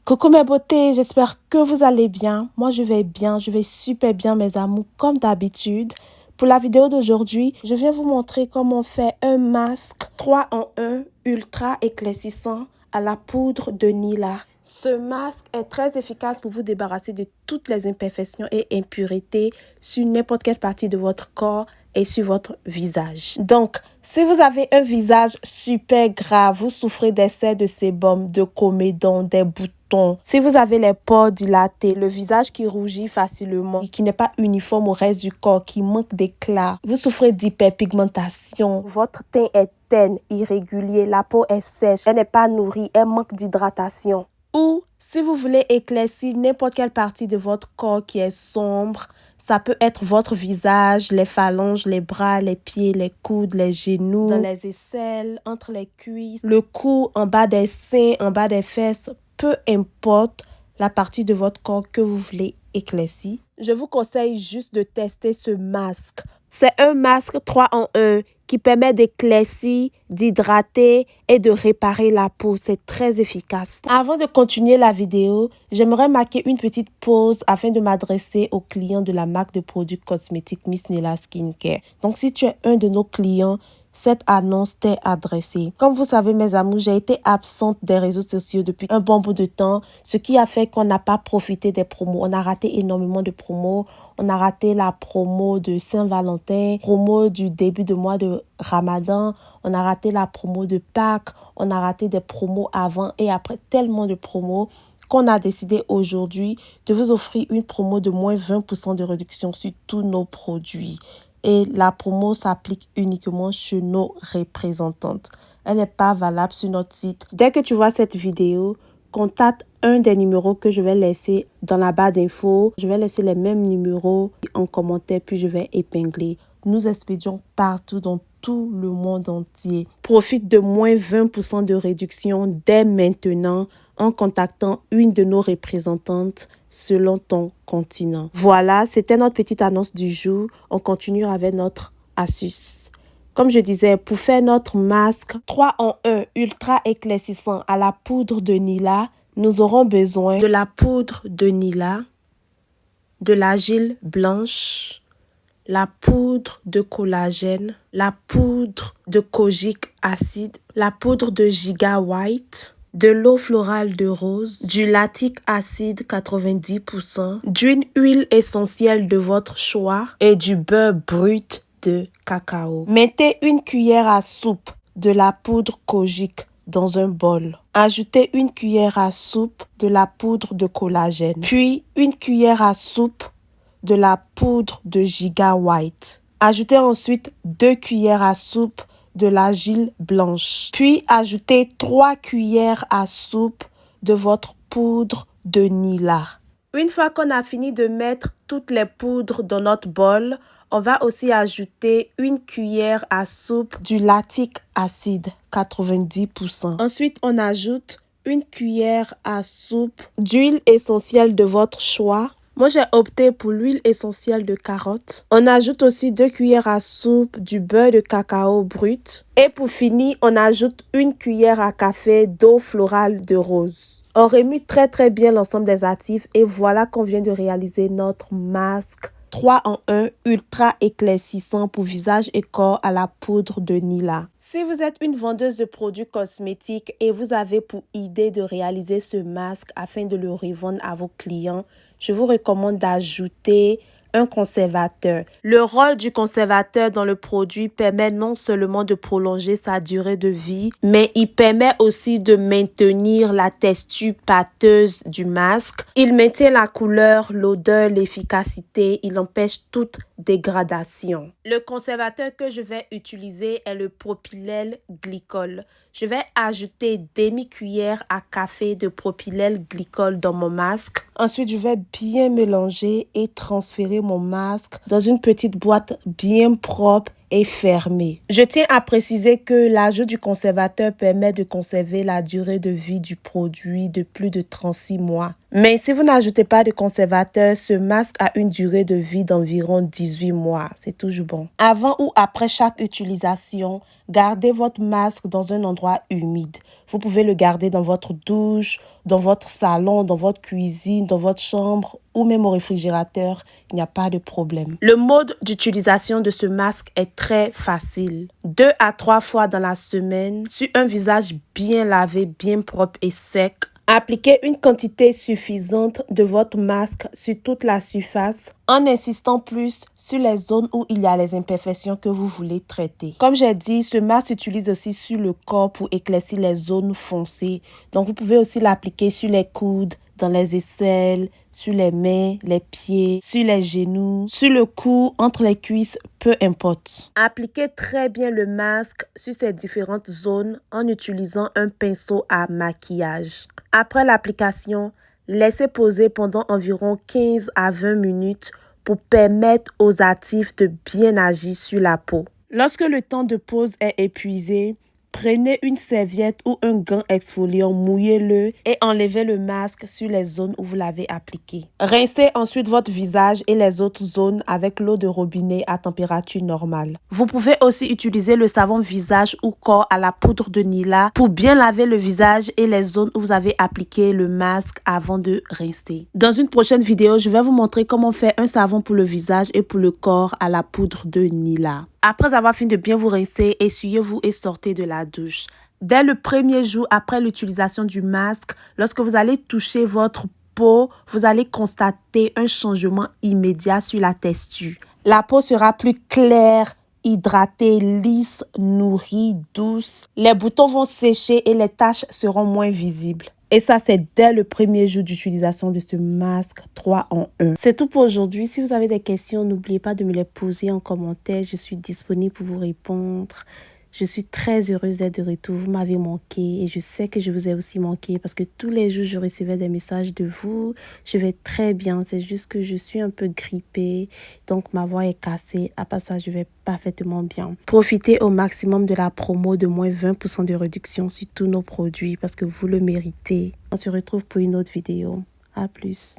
Coucou mes beautés, j'espère que vous allez bien. Moi je vais bien, je vais super bien mes amours comme d'habitude. Pour la vidéo d'aujourd'hui, je viens vous montrer comment faire un masque 3 en 1 ultra éclaircissant à la poudre de Nila. Ce masque est très efficace pour vous débarrasser de toutes les imperfections et impuretés sur n'importe quelle partie de votre corps et sur votre visage. Donc, si vous avez un visage super gras, vous souffrez d'excès de sébum, de comédon, des boutons, si vous avez les pores dilatés, le visage qui rougit facilement, qui n'est pas uniforme au reste du corps, qui manque d'éclat, vous souffrez d'hyperpigmentation, votre teint est terne, irrégulier, la peau est sèche, elle n'est pas nourrie, elle manque d'hydratation. Ou si vous voulez éclaircir n'importe quelle partie de votre corps qui est sombre, ça peut être votre visage, les phalanges, les bras, les pieds, les coudes, les genoux, dans les aisselles, entre les cuisses, le cou, en bas des seins, en bas des fesses, peu importe la partie de votre corps que vous voulez éclaircir. Je vous conseille juste de tester ce masque. C'est un masque 3 en 1 qui permet d'éclaircir, d'hydrater et de réparer la peau. C'est très efficace. Avant de continuer la vidéo, j'aimerais marquer une petite pause afin de m'adresser aux clients de la marque de produits cosmétiques Miss Nela Skincare. Donc, si tu es un de nos clients, cette annonce t'est adressée. Comme vous savez, mes amours, j'ai été absente des réseaux sociaux depuis un bon bout de temps, ce qui a fait qu'on n'a pas profité des promos. On a raté énormément de promos. On a raté la promo de Saint-Valentin, promo du début de mois de Ramadan. On a raté la promo de Pâques. On a raté des promos avant et après, tellement de promos qu'on a décidé aujourd'hui de vous offrir une promo de moins 20% de réduction sur tous nos produits. Et la promo s'applique uniquement sur nos représentantes. Elle n'est pas valable sur notre site. Dès que tu vois cette vidéo, contacte un des numéros que je vais laisser dans la barre d'infos. Je vais laisser les mêmes numéros en commentaire, puis je vais épingler. Nous expédions partout dans tout le monde entier. Profite de moins 20% de réduction dès maintenant en contactant une de nos représentantes selon ton continent. Voilà, c'était notre petite annonce du jour. On continue avec notre astuce. Comme je disais, pour faire notre masque 3 en 1 ultra éclaircissant à la poudre de Nila, nous aurons besoin de la poudre de Nila, de l'argile blanche, la poudre de collagène, la poudre de kojic acide, la poudre de Giga White, de l'eau florale de rose, du lactique acide 90%, d'une huile essentielle de votre choix et du beurre brut de cacao. Mettez une cuillère à soupe de la poudre kojic dans un bol. Ajoutez une cuillère à soupe de la poudre de collagène, puis une cuillère à soupe de la poudre de Giga White. Ajoutez ensuite 2 cuillères à soupe de l'argile blanche. Puis ajoutez 3 cuillères à soupe de votre poudre de Nila. Une fois qu'on a fini de mettre toutes les poudres dans notre bol, on va aussi ajouter une cuillère à soupe du lactique acide 90%. Ensuite, on ajoute une cuillère à soupe d'huile essentielle de votre choix. Moi, j'ai opté pour l'huile essentielle de carotte. On ajoute aussi 2 cuillères à soupe du beurre de cacao brut. Et pour finir, on ajoute une cuillère à café d'eau florale de rose. On remue très bien l'ensemble des actifs et voilà qu'on vient de réaliser notre masque 3 en 1 ultra éclaircissant pour visage et corps à la poudre de Nila. Si vous êtes une vendeuse de produits cosmétiques et vous avez pour idée de réaliser ce masque afin de le revendre à vos clients, je vous recommande d'ajouter un conservateur. Le rôle du conservateur dans le produit permet non seulement de prolonger sa durée de vie, mais il permet aussi de maintenir la texture pâteuse du masque. Il maintient la couleur, l'odeur, l'efficacité. Il empêche toute dégradation. Le conservateur que je vais utiliser est le propylène glycol. Je vais ajouter demi-cuillère à café de propylène glycol dans mon masque. Ensuite, je vais bien mélanger et transférer mon masque dans une petite boîte bien propre et fermée. Je tiens à préciser que l'ajout du conservateur permet de conserver la durée de vie du produit de plus de 36 mois. Mais si vous n'ajoutez pas de conservateur, ce masque a une durée de vie d'environ 18 mois. C'est toujours bon. Avant ou après chaque utilisation, Gardez votre masque dans un endroit humide. Vous pouvez le garder dans votre douche, dans votre salon, dans votre cuisine, dans votre chambre ou même au réfrigérateur. Il n'y a pas de problème. Le mode d'utilisation de ce masque est très facile. 2 à 3 fois dans la semaine sur un visage bien lavé, bien propre et sec. Appliquez une quantité suffisante de votre masque sur toute la surface en insistant plus sur les zones où il y a les imperfections que vous voulez traiter. Comme j'ai dit, ce masque s'utilise aussi sur le corps pour éclaircir les zones foncées. Donc, vous pouvez aussi l'appliquer sur les coudes, dans les aisselles, sur les mains, les pieds, sur les genoux, sur le cou, entre les cuisses, peu importe. Appliquez très bien le masque sur ces différentes zones en utilisant un pinceau à maquillage. Après l'application, laissez poser pendant environ 15 à 20 minutes pour permettre aux actifs de bien agir sur la peau. Lorsque le temps de pause est épuisé, prenez une serviette ou un gant exfoliant, mouillez-le et enlevez le masque sur les zones où vous l'avez appliqué. Rincez ensuite votre visage et les autres zones avec l'eau de robinet à température normale. Vous pouvez aussi utiliser le savon visage ou corps à la poudre de Nila pour bien laver le visage et les zones où vous avez appliqué le masque avant de rincer. Dans une prochaine vidéo, je vais vous montrer comment faire un savon pour le visage et pour le corps à la poudre de Nila. Après avoir fini de bien vous rincer, essuyez-vous et sortez de la douche. Dès le premier jour après l'utilisation du masque, lorsque vous allez toucher votre peau, vous allez constater un changement immédiat sur la texture. La peau sera plus claire, hydratée, lisse, nourrie, douce. Les boutons vont sécher et les taches seront moins visibles. Et ça, c'est dès le premier jour d'utilisation de ce masque 3 en 1. C'est tout pour aujourd'hui. Si vous avez des questions, n'oubliez pas de me les poser en commentaire. Je suis disponible pour vous répondre. Je suis très heureuse d'être de retour. Vous m'avez manqué et je sais que je vous ai aussi manqué parce que tous les jours, je recevais des messages de vous. Je vais très bien. C'est juste que je suis un peu grippée. Donc, ma voix est cassée. À part ça, je vais parfaitement bien. Profitez au maximum de la promo de moins 20% de réduction sur tous nos produits parce que vous le méritez. On se retrouve pour une autre vidéo. À plus.